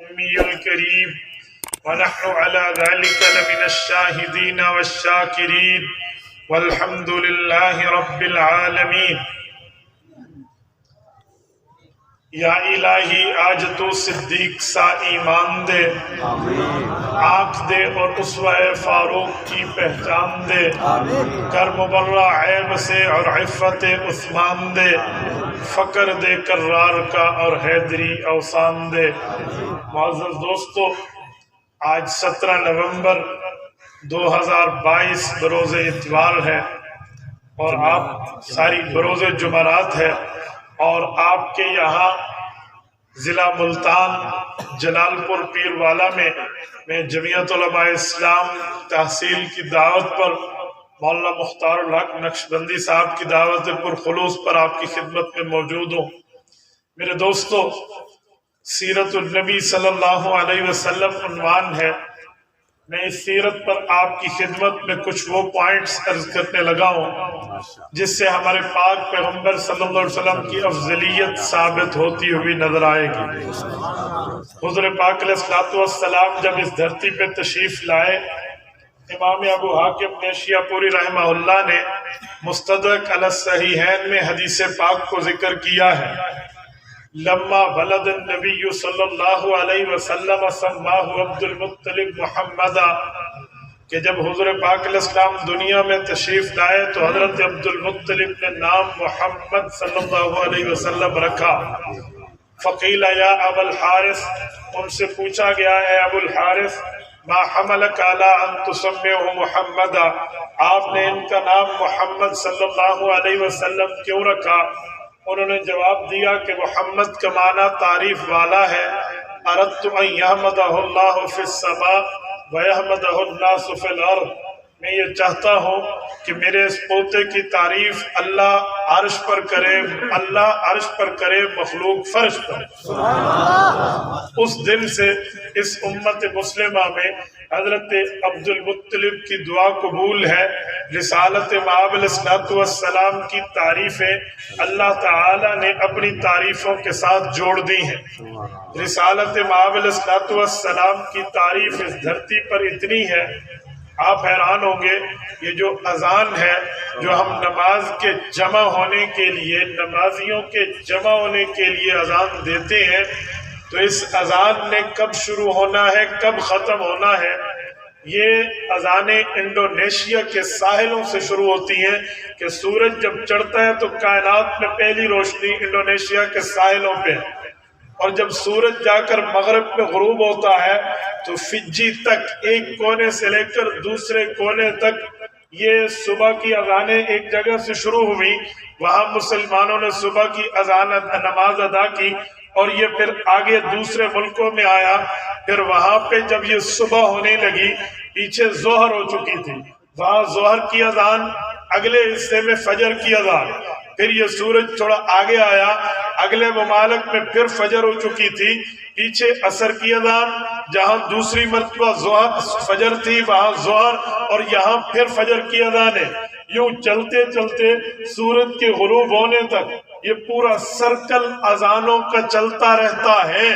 الأمي الكريم ونحن على ذلك لمن الشاهدين والشاكرين والحمد لله رب العالمين۔ یا الہی آج تو صدیق سا ایمان دے، آنکھ دے اور اسوہ فاروق کی پہچان دے، کر مبرہ عیب سے اور عفت عثمان دے، فقر دے کرار کا اور حیدری اوسان دے۔ معزز دوستو، آج 17 نومبر 2022 بروز اتوار ہے اور آپ ساری بروز جمعرات ہے، اور آپ کے یہاں ضلع ملتان جلال پور پیر والا میں جمعیت علماء اسلام تحصیل کی دعوت پر مولانا مختار الحق نقشبندی صاحب کی دعوت پر خلوص پر آپ کی خدمت میں موجود ہوں۔ میرے دوستو، سیرت النبی صلی اللہ علیہ وسلم عنوان ہے۔ میں اس سیرت پر آپ کی خدمت میں کچھ وہ پوائنٹس عرض کرنے لگا ہوں جس سے ہمارے پاک پیغمبر صلی اللہ علیہ وسلم کی افضلیت ثابت ہوتی ہوئی نظر آئے گی۔ حضور پاک علیہ السلام جب اس دھرتی پہ تشریف لائے، امام ابو حاتم نیشی پوری رحمہ اللہ نے مستدرک علی الصحیحین میں حدیث پاک کو ذکر کیا ہے، لما ولد النبی صلی اللہ علیہ وسلم سماہ عبد المطلب محمدہ، کہ جب حضور پاک علیہ السلام دنیا میں تشریف لائے تو حضرت عبد المطلب نے نام محمد صلی اللہ علیہ وسلم رکھا۔ فقیل یا ابا الحارث، ان سے پوچھا گیا اے ابو الحارث، ما حملک علی ان تسمیہ محمدہ، آپ نے ان کا نام محمد صلی اللہ علیہ وسلم کیوں رکھا؟ انہوں نے جواب دیا کہ محمد کا معنی تعریف والا ہے، اردت ان یحمدہ اللہ فی السماء ویحمدہ الناس فی الارض، میں یہ چاہتا ہوں کہ میرے اس پوتے کی تعریف اللہ عرش پر کرے مخلوق فرش پر۔ اس دن سے اس امت مسلمہ میں حضرت عبد المطلب کی دعا قبول ہے۔ رسالت مآب علیہ السلام کی تعریفیں اللہ تعالی نے اپنی تعریفوں کے ساتھ جوڑ دی ہیں۔ رسالت مآب علیہ السلام کی تعریف اس دھرتی پر اتنی ہے، آپ حیران ہوں گے۔ یہ جو اذان ہے جو ہم نماز کے جمع ہونے کے لیے، نمازیوں کے جمع ہونے کے لیے اذان دیتے ہیں، تو اس اذان نے کب شروع ہونا ہے، کب ختم ہونا ہے؟ یہ اذانیں انڈونیشیا کے ساحلوں سے شروع ہوتی ہیں کہ سورج جب چڑھتا ہے تو کائنات میں پہلی روشنی انڈونیشیا کے ساحلوں پہ ہے، اور جب سورج جا کر مغرب میں غروب ہوتا ہے تو فجی تک، ایک کونے سے لے کر دوسرے کونے تک، یہ صبح کی اذانیں ایک جگہ سے شروع ہوئی، وہاں مسلمانوں نے صبح کی اذان نماز ادا کی، اور یہ پھر آگے دوسرے ملکوں میں آیا، پھر وہاں پہ جب یہ صبح ہونے لگی، پیچھے ظہر ہو چکی تھی، وہاں ظہر کی اذان، اگلے حصے میں فجر کی اذان، پھر یہ سورج تھوڑا آگے آیا، اگلے ممالک میں پھر فجر ہو چکی تھی، پیچھے عصر کی اذان، جہاں دوسری مرتبہ فجر تھی وہاں ظہر، اور یہاں پھر فجر کی اذان ہے۔ یوں چلتے چلتے سورج کے غروب ہونے تک یہ پورا سرکل اذانوں کا چلتا رہتا ہے۔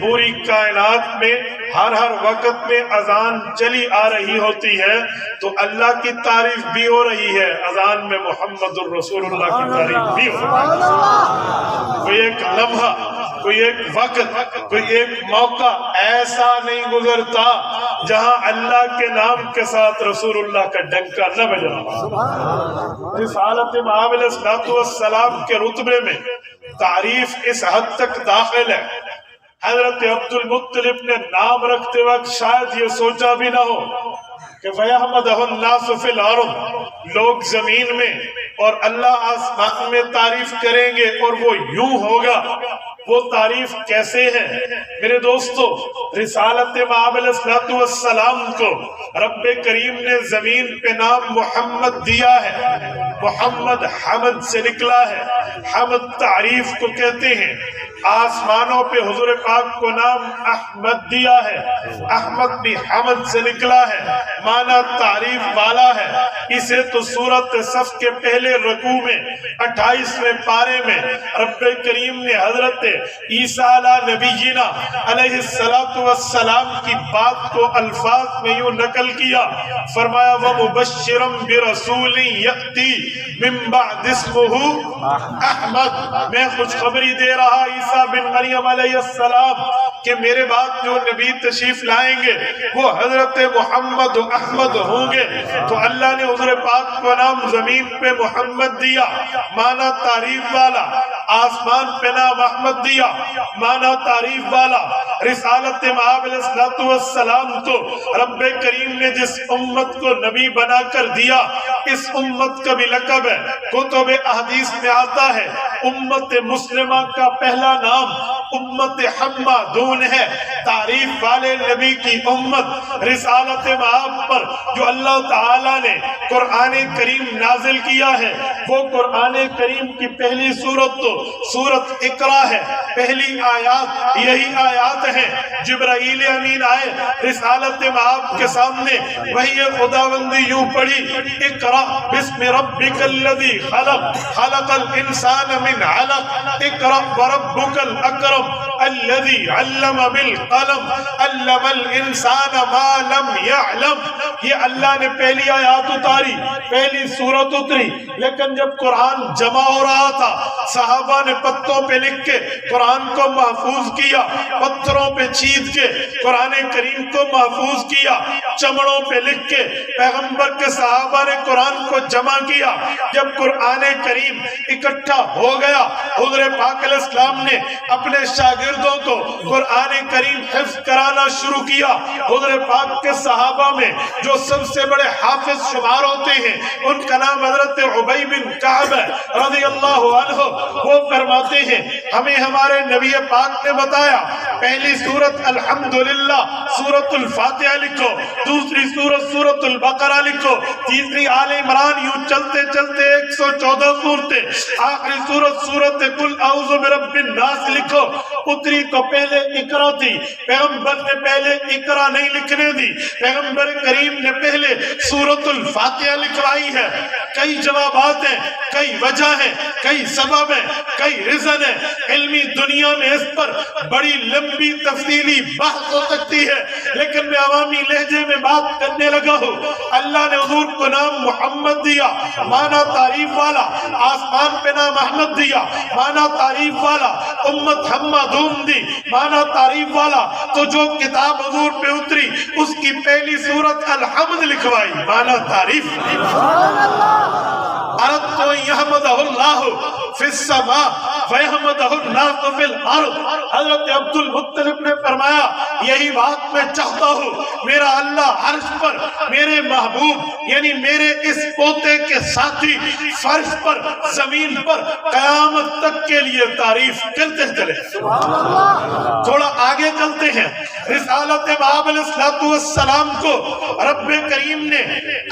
پوری کائنات میں ہر وقت میں اذان چلی آ رہی ہوتی ہے، تو اللہ کی تعریف بھی ہو رہی ہے، اذان میں محمد الرسول اللہ کی تعریف بھی ہو رہی ہے۔ کوئی ایک لمحہ، کوئی ایک وقت، کوئی ایک موقع ایسا نہیں گزرتا جہاں اللہ کے نام کے ساتھ رسول اللہ کا ڈنکا نہ بجا۔ رسالت مآب علیہ السلام کے رتبے میں تعریف اس حد تک داخل ہے، حضرت عبد المطلب نے نام رکھتے وقت شاید یہ سوچا بھی نہ ہو کہ وَيَحْمَدَهُ النَّاسُ فِي الْأَرْضِ، لوگ زمین میں اور اللہ آسمان میں تعریف کریں گے، اور وہ یوں ہوگا۔ وہ تعریف کیسے ہے میرے دوستو؟ رسالت مآب علیہ السلام کو رب کریم نے زمین پہ نام محمد دیا ہے۔ محمد حمد سے نکلا ہے، حمد تعریف کو کہتے ہیں۔ آسمانوں پہ حضور پاک کو نام احمد دیا ہے، احمد بھی حمد سے نکلا ہے، معنی تعریف والا ہے۔ اسے تو سورت صف کے پہلے رکوع میں 28ویں پارے میں رب کریم نے حضرت عیسیٰ علیہ نبینا علیہ السلام کی بات کو الفاظ میں یوں نقل کیا، فرمایا وَمُبَشِّرًا بِرَسُولٍ يَأْتِي مِن بَعْدِ اسْمُهُ احمد، میں خوشخبری دے رہا عیسیٰ بن مریم علیہ السلام کہ میرے بعد جو نبی تشریف لائیں گے وہ حضرت محمد و احمد ہوں گے۔ تو اللہ نے حضور پاک کو نام زمین پہ محمد دیا، معنی تعریف والا، آسمان پہ نام احمد دیا، معنی تعریف والا۔ رسالت مآب علیہ السلام کو رب کریم نے جس امت کو نبی بنا کر دیا، اس امت کا بھی لقب ہے، کتب احادیث میں آتا ہے امت مسلمہ کا پہلا نام امت حمادون ہے، تعریف والے نبی کی امت۔ رسالت مآب پر جو اللہ تعالیٰ نے قرآن کریم نازل کیا ہے، وہ قرآن کریم کی پہلی سورت تو سورت اقرا ہے، پہلی آیات یہی آیات ہیں۔ جبرائیل امین آئے رسالت مآب کے سامنے وہی خداوندی یوں پڑھی، اقرا بسم ربک الذی خلق، خلق الانسان من علق، اقرا وربک الاکرم الذی علم بالقلم، علم الانسان ما لم يعلم۔ یہ اللہ نے پہلی آیات اتاری، پہلی سورت اتری، لیکن جب قرآن جمع ہو رہا تھا صحابہ نے پتوں پہ لکھ کے قرآن کو محفوظ کیا، پتھروں پہ چید کے قرآن کریم کو محفوظ کیا، چمڑوں پہ لکھ کے پیغمبر کے صحابہ نے قرآن کو جمع کیا۔ جب قرآن کریم اکٹھا ہو گیا، حضور پاک علیہ السلام نے اپنے شاگردوں کو قرآن کریم حفظ کرانا شروع کیا۔ حضور پاک کے صحابہ میں جو سب سے بڑے حافظ شمار ہوتے ہیں ان کا نام حضرت عبی بن کعب رضی اللہ عنہ۔ وہ فرماتے ہیں ہمیں ہمارے نبی پاک نے بتایا پہلی سورت الحمدللہ سورت الفاتحہ لکھو، دوسری سورت سورت البقرہ لکھو، تیسری آل عمران، یوں چلتے چلتے 114 صورتیں، آخری سورت سورت قل اعوذ برب الناس لکھو۔ اتری تو پہلے اقرا تھی، پیغمبر نے پہلے اقرا نہیں لکھنے دی، پیغمبر کریم نے پہلے سورت الفاتحہ لکھوائی ہے۔ کئی جوابات ہیں، کئی وجہ ہیں، کئی سبب ہیں، کئی ریزن ہیں، علمی دنیا میں اس پر بڑی لمبی تفصیلی بحث ہو سکتی ہے، لیکن میں عوامی لہجے میں بات کرنے لگا ہوں۔ اللہ نے حضور کو نام محمد دیا، معنی تعریف والا، آسمان پہ نام احمد دیا، معنی تعریف والا، امت حمادون دی، معنی تعریف والا۔ تو جو کتاب حضور پہ اتری اس کی پہلی سورت الحمد لکھوائی، معنی تعریف۔ اردت ان یحمدہ اللہ فی السماء ویحمدہ الناس فی الارض۔ حضرت عبد المطلب نے فرمایا یہی بات میں چاہتا ہوں، میرا اللہ عرش پر میرے محبوب یعنی میرے اس پوتے کے ساتھی فرش پر زمین پر قیامت تک کے لیے تعریف کرتے چلے۔ تھوڑا آگے چلتے ہیں۔ رسالت مآب علیہ السلام کو رب کریم نے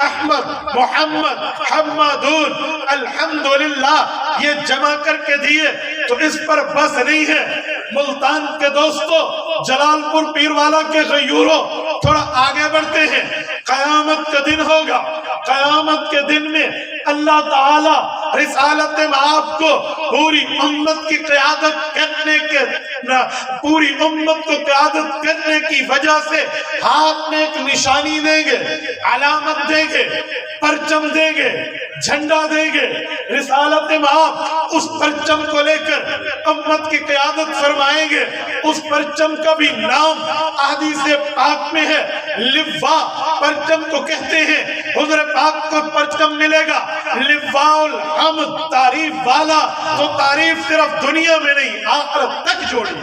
احمد، محمد، حمادون، الحمدللہ یہ جمع کر کے دیے، تو اس پر بس نہیں ہے۔ ملتان کے دوستو، جلال پور پیروالا کے غیوروں، تھوڑا آگے بڑھتے ہیں۔ قیامت کا دن ہوگا، قیامت کے دن میں اللہ تعالی رسالت مآب کو پوری امت کی قیادت کرنے کے پوری امت کو قیادت کرنے کی وجہ سے ہاتھ میں ایک نشانی دیں گے، علامت دیں گے، پرچم دیں گے، جھنڈا دیں گے۔ رسالت مآب اس پرچم کو لے کر امت کی قیادت فرمائیں گے۔ اس پرچم کا بھی نام احادیث پاک میں ہے، لوا پرچم کو کہتے ہیں۔ حضور پاک کو پرچم ملے گا لواء الحمد، تعریف والا۔ تو تعریف صرف دنیا میں نہیں آخرت تک جوڑی۔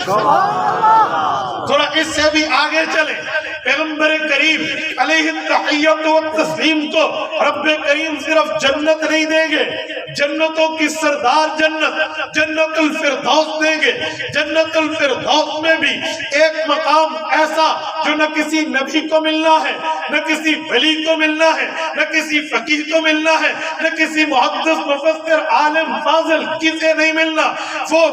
تھوڑا اس سے بھی آگے چلیں۔ پیغمبر کریم علیہ التحیت و تسلیم کو رب کریم صرف جنت نہیں دیں گے، جنتوں کی سردار جنت جنت الفردوس دیں گے۔ جنت الفردوس میں بھی ایک مقام ایسا جو نہ کسی نبی کو ملنا ہے، نہ کسی ولی کو ملنا ہے، نہ کسی فقیہ کو ملنا ہے، نہ کسی محدث مفسر عالم فاضل کسے نہیں ملنا، وہ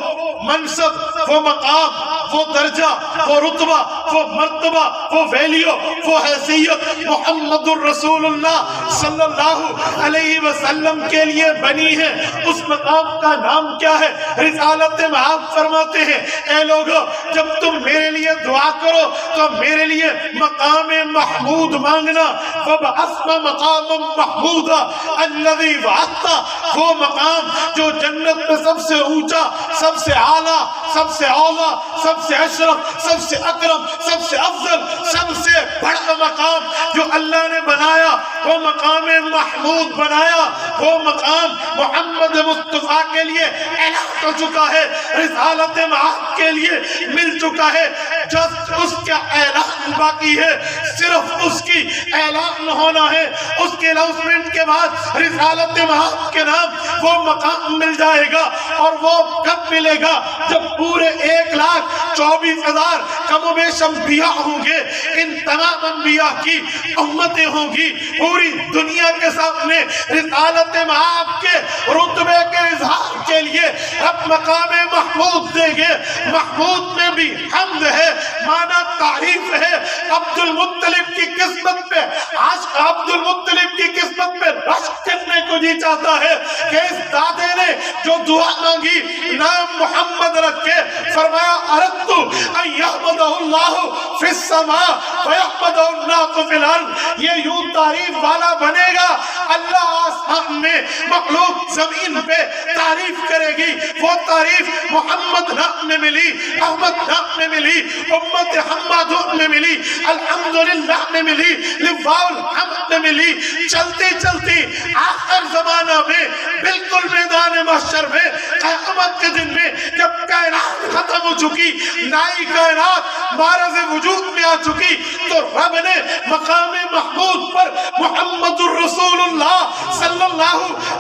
منصب، وہ مقام، وہ درجہ، وہ رتبہ، وہ مرتبہ، وہ ویلیو، وہ حیثیت محمد الرسول اللہ صلی اللہ علیہ وسلم کے لیے بنی ہے۔ اس مقام کا نام کیا ہے؟ رسالت مآب فرماتے ہیں اے لوگو جب تم میرے لیے دعا کرو تو میرے لیے مقام محمود مانگنا، وَبَعَثْنَا مَقَامًا مَحْمُودًا الَّذِي وَعَدْتَ، وہ مقام جو جنت میں سب سے اونچا، سب سے اعلیٰ، سب سے اولیٰ، سب سے اشرف، سب سے اکرم، سب سے افضل، سب سے بڑا مقام جو اللہ نے بنایا، وہ مقام محمود بنایا، وہ مقام محمد مصطفیٰ کے لیے اعلان ہو چکا ہے، رسالت مآب کے لیے مل چکا ہے، جس اس کا اعلان باقی ہے، صرف اس کی اعلان ہونا ہے، اس کے اناؤنسمنٹ کے بعد رسالت مآب کے نام وہ مقام مل جائے گا۔ اور وہ کب ملے گا؟ جب پورے 1,24,000 کم و بیش انبیاء ہوں گے، ان تمام انبیاء کی امتیں ہوں گی، پوری دنیا کے سامنے رسالت مآب کے رتبے کے اظہار کے لیے اب مقام محمود دیں گے۔ محمود میں بھی حمد ہے، معنی تعریف ہے۔ عبد المطلب کی قسمت پہ آج عبد المطلب کی قسمت پہ رشک کرنے کو جی چاہتا ہے کہ اس دادے نے جو دعا مانگی نام محمد رکھ کے فرمایا اردت ان یحمدہ اللہ فی السماء ویحمدہ الناس فی الارض، یہ یوں تعریف والا بنے گا، اللہ آسمان میں، مخلوق زمین پہ تعریف کرے گی۔ وہ تعریف محمد نام میں ملی، احمد نام میں ملی، امت حماد میں ملی، الحمدللہ میں ملی، لواء الحمد میں ملی، چلتی چلتی آخر زمانہ میں بالکل میدان محشر میں قیامت کے دن میں جب کائنات ختم ہو چکی، نائی کائنات معرض وجود میں آ چکی، تو رب نے مقام محمود پر محمد الرسول اللہ صلی اللہ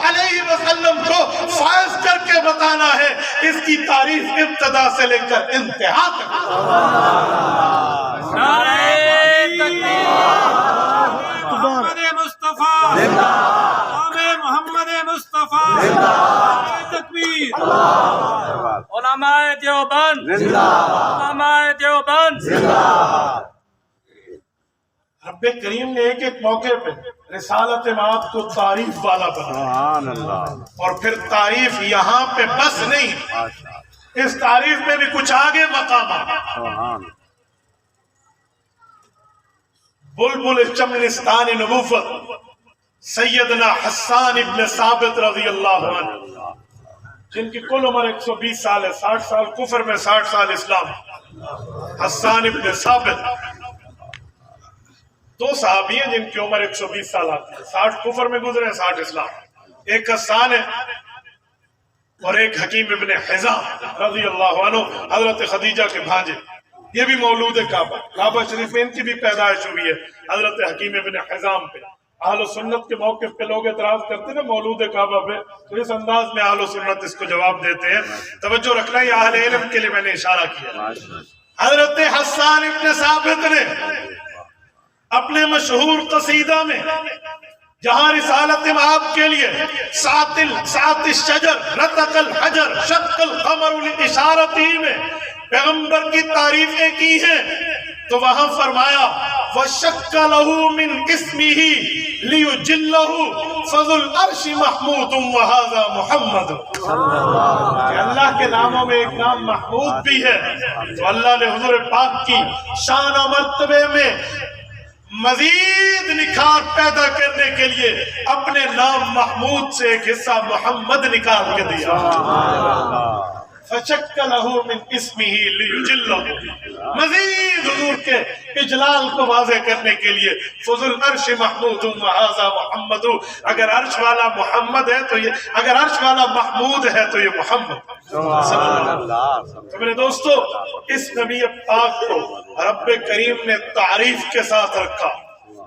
علیہ وسلم کو فائز کر کے بتانا ہے۔ اس کی تعریف ابتدا سے لے کر انتہا تک۔ نعرہ تکبیر، محمد مصطفیٰ محمد مصطفیٰ، نعرہ تکبیر، علماء دیوبند، علماء دیوبند۔ رب کریم نے ایک ایک موقع پہ رسالت مآب کو تعریف والا بنایا، اور پھر تعریف یہاں پہ بس نہیں، اس تعریف میں بھی کچھ آگے مقامات۔ بلبل چمنستان نبوت سیدنا حسان ابن ثابت رضی اللہ عنہ، جن کی کل عمر 120 سال ہے، 60 سال کفر میں، 60 سال اسلام۔ حسان ابن ثابت دو صحابی ہیں جن کی عمر 120 سال آتی ہے، 60 کفر میں گزرے ہیں، 60 اسلام۔ ایک حسان ہے اور ایک حکیم ابن حزام رضی اللہ عنہ، حضرت خدیجہ کے بھانجے، یہ بھی مولود کعبہ، کعبہ شریف میں ان کی بھی پیدائش ہوئی ہے حضرت حکیم ابن حزام پہ۔ اہل سنت کے موقف پہ لوگ اعتراض کرتے ہیں مولود کعبہ پہ، تو اس انداز میں اہل سنت اس کو جواب دیتے ہیں۔ توجہ رکھنا، یہ اہل علم کے لیے میں نے اشارہ کیا۔ حضرت حسان ابن ثابت نے اپنے مشہور قصیدہ میں جہاں رسالت مآب کے لیے سات الشجر رتق الحجر شق القمر لاشارتی میں پیغمبر کی تعریفیں کی ہیں، تو وہاں فرمایا وَشَكَّ لَهُ مِنْ اسْمِهِ لِيُجِلَّهُ فَذُو الْعَرْشِ مَحْمُودٌ وَهَذَا مُحَمَّدٌ، کہ اللہ کے ناموں میں ایک نام محمود بھی ہے، تو اللہ نے حضور پاک کی شان و مرتبے میں مزید نکھار پیدا کرنے کے لیے اپنے نام محمود سے ایک حصہ محمد نکال کے دیا۔ فَشَكَّ لَهُ مِنْ اسْمِهِ لِيُجِلَّهُ، مزید حضور کے اجلال کو واضح کرنے کے لیے فَذُو الْعَرْشِ مَحْمُودٌ وَهَذَا مُحَمَّدٌ، اگر عرش والا محمد ہے تو یہ، اگر عرش والا محمود ہے تو یہ محمد صلی اللہ۔ تو میرے دوستو، اس نبی پاک کو رب کریم نے تعریف کے ساتھ رکھا،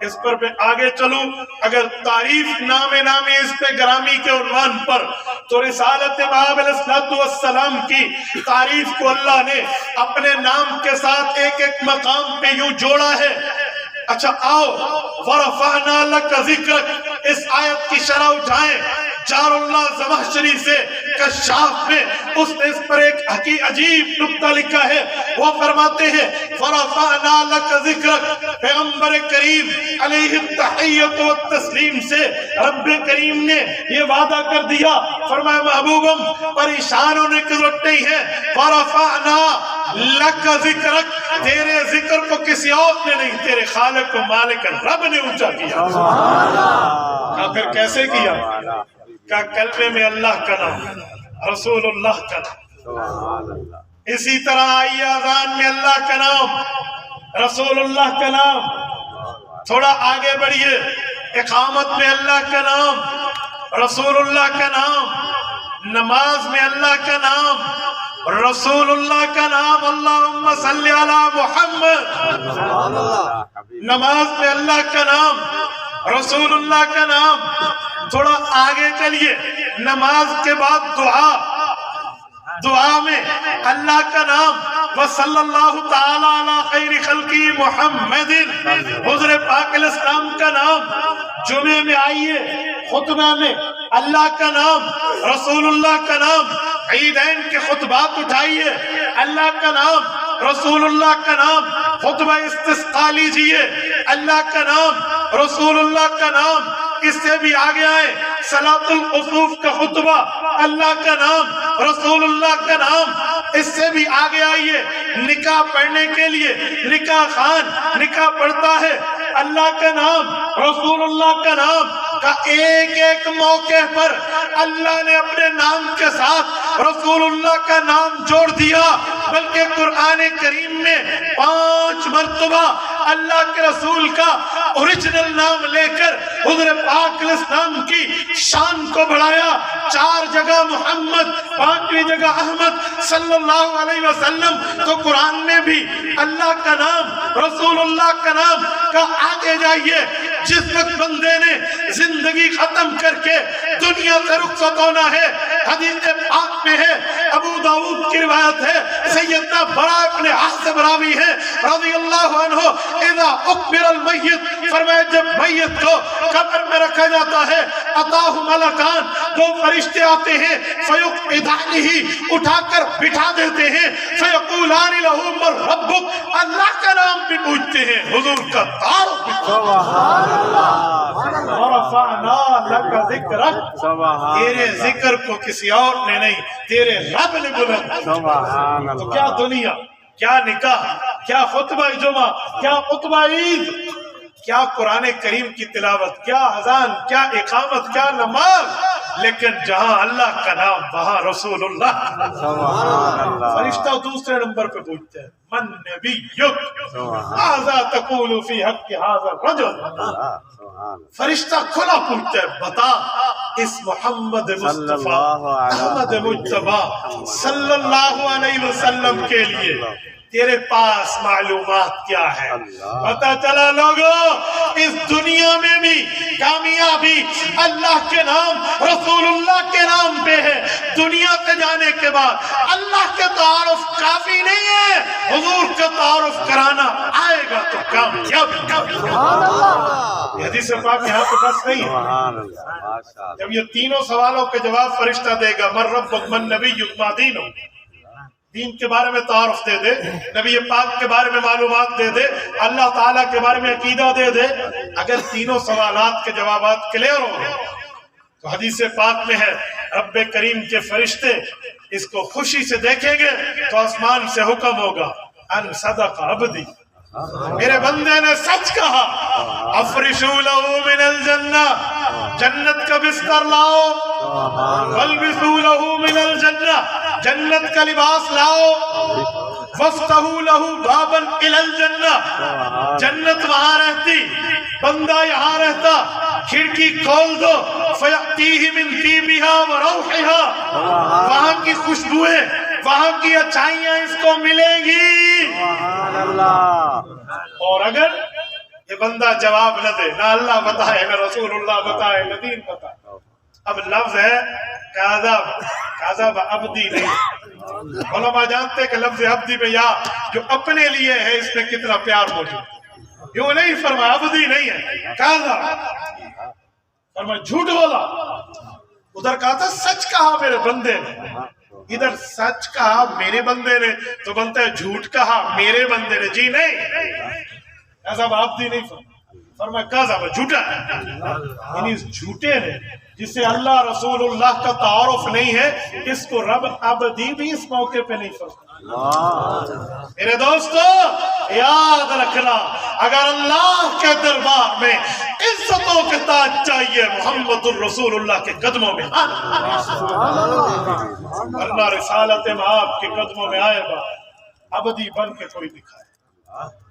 اس پر میں آگے چلوں، اگر تعریف نام اس پہ گرامی کے عنوان پر، تو رسالت مآب علیہ السلام کی تعریف کو اللہ نے اپنے نام کے ساتھ ایک ایک مقام پہ یوں جوڑا ہے۔ اچھا آؤ، وَرَفَعْنَا لَكَ ذِكْرَكَ، اس آیت کی شرح اٹھائیں۔ جار اللہ زمخشری سے کشاف میں اس نے اس پر ایک عجیب نکتہ لکھا ہے۔ وہ فرماتے ہیں وَرَفَعْنَا لَكَ ذِكْرَكَ، پیغمبر کریم علیہ التحیۃ والتسلیم سے رب کریم نے یہ وعدہ کر دیا، فرمایا محبوبم پریشان ہونے کی ضرورت نہیں ہے، وَرَفَعْنَا لَكَ ذِكْرَكَ، تیرے ذکر کو کسی اور نے نہیں، تیرے خالق و مالک رب نے اونچا کیا۔ پھر کیسے کیا؟ کہ کلمے میں اللہ کا نام، رسول اللہ کا نام، اسی طرح آئی اذان میں اللہ کا نام، رسول اللہ کا نام، تھوڑا آگے بڑھیے، اقامت میں اللہ کا نام، رسول اللہ کا نام، نماز میں اللہ کا نام، رسول اللہ کا نام، اللہم صلی علی محمد، نماز میں اللہ کا نام، رسول اللہ کا نام۔ تھوڑا آگے چلیے، نماز کے بعد دعا میں اللہ کا نام، وصلی اللہ تعالی علی خیر خلقی محمد، حضور پاک علیہ السلام کا نام۔ جمعے میں آئیے، خطبہ میں اللہ کا نام، رسول اللہ کا نام۔ عیدین کے خطبات اٹھائیے، اللہ کا نام، رسول اللہ کا نام۔ خطبہ استسقاء لیجئے، اللہ کا نام، رسول اللہ کا نام۔ اس سے بھی آگے آئے، صلاۃ الخسوف کا خطبہ، اللہ کا نام، رسول اللہ کا نام۔ اس سے بھی آگے آئیے، نکاح پڑھنے کے لیے نکاح خان نکاح پڑھتا ہے، اللہ کا نام، رسول اللہ کا نام۔ کا ایک ایک موقع پر اللہ نے اپنے نام کے ساتھ رسول اللہ کا نام جوڑ دیا، بلکہ قرآن کریم میں 5 مرتبہ اللہ کے رسول کا اوریجنل نام لے کر حضور پاک علیہ السلام کی شان کو بڑھایا۔ 4 جگہ محمد، 5ویں جگہ احمد صلی اللہ علیہ وسلم۔ تو قرآن میں بھی اللہ کا نام، رسول اللہ کا نام کا آگے جائیے۔ جس وقت بندے نے زندگی ختم کر کے دنیا سے رخصت ہونا ہے، حدیث پاک میں ہے، ابو داؤد کی روایت ہے، سیدنا برا ابن عازب راوی ہے رضی اللہ عنہ، اذا اقبر المیت، فرمایا جب میت کو قبر میں رکھا جاتا ہے، اتاہ ملکان، 2 فرشتے آتے ہیں، فیقعدانہ، اٹھا کر بٹھا دیتے ہیں، فیقولان لہ من ربک، اللہ کا نام بھی پوچھتے ہیں، حضور کا تعارف بھی۔ وَرَفَعْنَا لَكَ ذِكْرَكَ، تیرے ذکر کو کسی اور نے نہیں، تیرے رب نے بلند۔ تو کیا دنیا، کیا نکاح، کیا خطبہ جمعہ، کیا خطبہ عید، کیا قرآن کریم کی تلاوت، کیا اذان، کیا اقامت، کیا نماز، لیکن جہاں اللہ کا نام وہاں رسول اللہ۔ فرشتہ دوسرے نمبر پہ پوچھتے ہیں، من نبیک ماذا تقول فی حق ھذا الرجل، فرشتہ کھلا پوچھتا ہے، بتا اس محمد مصطفیٰ احمد مجتبی صلی اللہ علیہ وسلم کے لیے تیرے پاس معلومات کیا ہے؟ پتہ چلا لوگوں، اس دنیا میں بھی کامیابی اللہ کے نام، رسول اللہ کے نام پہ ہے۔ دنیا کے جانے کے بعد اللہ کے تعارف کافی نہیں ہے، حضور کا تعارف کرانا آئے گا تو کامیابی۔ یہ حدیث پاک یہاں پہ بس نہیں ہے۔ جب یہ تینوں سوالوں کے جواب فرشتہ دے گا، من ربک، من نبیک، ما دینک، دین کے بارے میں تعارف دے دے، نبی پاک کے بارے میں معلومات دے دے، اللہ تعالیٰ کے بارے میں عقیدہ دے دے۔ اگر تینوں سوالات کے جوابات کلیئر ہو گئے تو حدیث پاک میں ہے، رب کریم کے فرشتے اس کو خوشی سے دیکھیں گے تو آسمان سے حکم ہوگا، ان صدق عبدی، میرے بندے نے سچ کہا، افرشوا لہ من الجنہ، جنت کا بستر لاؤ، والبسوا لہ من الجنہ، جنت کا لباس لاؤ، وفتحوا لہ بابا الی الجنہ، جنت وہاں رہتی، بندہ یہاں رہتا، کھڑکی کھول دو، فیأتیہ من طیبہا وروحہا، وہاں کی خوشبوئیں، وہاں کی اچھائیاں اس کو ملیں گی۔ اور اگر کہ بندہ جواب نہ دے، نہ اللہ بتائے، نہ رسول اللہ بتائے، نہ دین بتائے۔ اب لفظ ہے کاذب عبدی نہیں۔ علماء جانتے ہیں کہ لفظ عبدی میں یا جو اپنے لیے ہے اس میں کتنا پیار موجود ہے۔ یوں نہیں فرمایا عبدی نہیں ہے، کاذب فرمایا جھوٹ بولا۔ ادھر کہا تھا سچ کہا میرے بندے نے، ادھر سچ کہا میرے بندے نے تو بنتا ہے جھوٹ کہا میرے بندے نے، جی نہیں، کاذب عبدی نہیں فرمایا کاذب جھوٹا ہے۔ یعنی اس جھوٹے نے جسے اللہ رسول اللہ کا تعارف نہیں ہے، اس کو رب عبدی بھی اس موقع پہ نہیں فرمایا۔ میرے دوستو یاد رکھنا، اگر اللہ کے دربار میں عزتوں کے تاج چاہیے محمد الرسول اللہ کے قدموں میں ورنہ رسالت آپ کے قدموں میں آئے گا، عبدی بن کے کوئی دکھائے،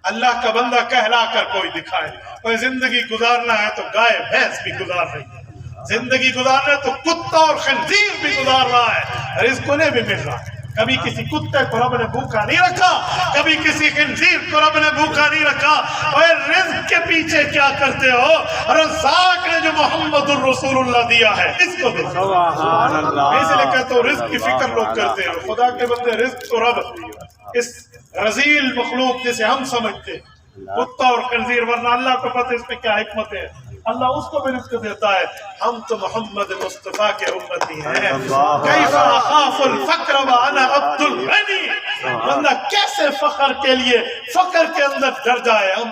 اللہ کا بندہ کہلا کر کوئی دکھائے۔ کوئی زندگی گزارنا ہے تو گائے بھینس بھی گزار رہی ہے، زندگی گزارنا ہے تو کتا اور خنزیر بھی گزار رہا ہے، رزق انہیں بھی مل رہا ہے۔ کبھی کسی کتے کو رب نے بھوکا نہیں رکھا، کبھی کسی خنزیر کو رب نے بھوکا نہیں رکھا۔ اور رزق کے پیچھے کیا کرتے ہو؟ رزاق نے جو محمد الرسول اللہ دیا ہے اس کو دے۔ اس لیے کہتے ہو رزق کی فکر لوگ کرتے ہیں، خدا کے بندے رزق تو رب اس رذیل مخلوق جسے ہم سمجھتے کتا اور خنزیر، ورنہ اللہ کو پتہ اس میں کیا حکمت ہے، اللہ اس کو بھی رزق دیتا ہے۔ ہم تو محمد مصطفیٰ کے امتی ہیں۔ کیف اخاف الفقر وانا عبد الغنی، بندہ کیسے فخر کے لیے فقر کے اندر ڈر جائے۔ ہم